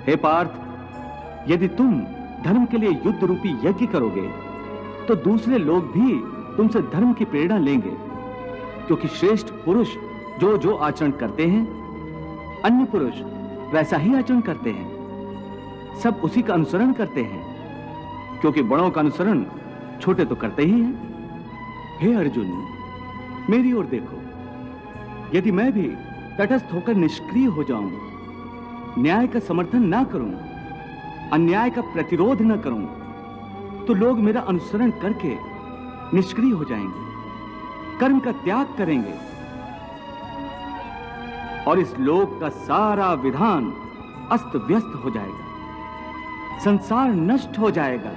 हे पार्थ, यदि तुम धर्म के लिए युद्ध रूपी यज्ञ करोगे तो दूसरे लोग भी तुमसे धर्म की प्रेरणा लेंगे, क्योंकि श्रेष्ठ पुरुष जो जो आचरण करते हैं अन्य पुरुष वैसा ही आचरण करते हैं। सब उसी का अनुसरण करते हैं, क्योंकि बड़ों का अनुसरण छोटे तो करते ही हैं। हे अर्जुन, मेरी ओर देखो। यदि मैं भी तटस्थ होकर निष्क्रिय हो जाऊं, न्याय का समर्थन ना करूं, अन्याय का प्रतिरोध न करूं, तो लोग मेरा अनुसरण करके निष्क्रिय हो जाएंगे, कर्म का त्याग करेंगे और इस लोक का सारा विधान अस्त व्यस्त हो जाएगा, संसार नष्ट हो जाएगा।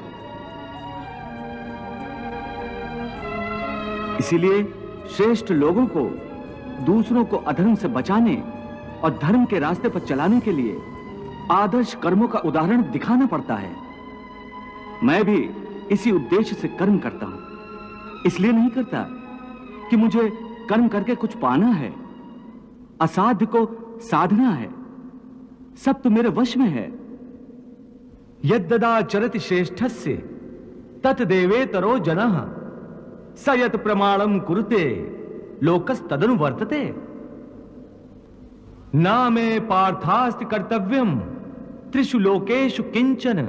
इसीलिए श्रेष्ठ लोगों को दूसरों को अधर्म से बचाने और धर्म के रास्ते पर चलाने के लिए आदर्श कर्मों का उदाहरण दिखाना पड़ता है। मैं भी इसी उद्देश्य से कर्म करता हूं। इसलिए नहीं करता कि मुझे कर्म करके कुछ पाना है, असाध्य को साधना है। सब तो मेरे वश में है। यद्ददाचरति श्रेष्ठस्य तत्देवेतरो जनः स यत् प्रमाणं कुरुते लोकस्तदनुवर्तते। ना मे पार्थास्ति कर्तव्यम त्रिषु लोकेषु किंचन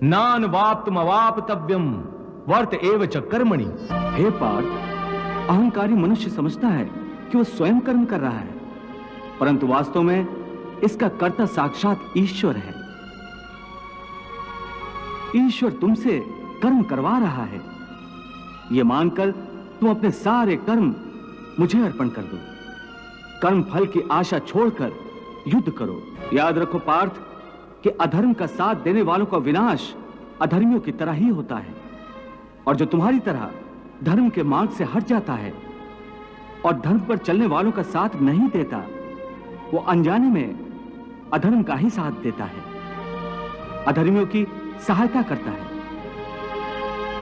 नानवाप्तमवाप्तव्यम वर्त एव च कर्मणि। हे पार्थ, अहंकारी मनुष्य समझता है कि वह स्वयं कर्म कर रहा है, परंतु वास्तव में इसका कर्ता साक्षात ईश्वर है। ईश्वर तुमसे कर्म करवा रहा है। यह मानकर तुम अपने सारे कर्म मुझे अर्पण कर दो। कर्म फल की आशा छोड़कर युद्ध करो। याद रखो पार्थ कि अधर्म का साथ देने वालों का विनाश अधर्मियों की तरह ही होता है, और जो तुम्हारी तरह धर्म के मार्ग से हट जाता है और धर्म पर चलने वालों का साथ नहीं देता, वो अनजाने में अधर्म का ही साथ देता है, अधर्मियों की सहायता करता है।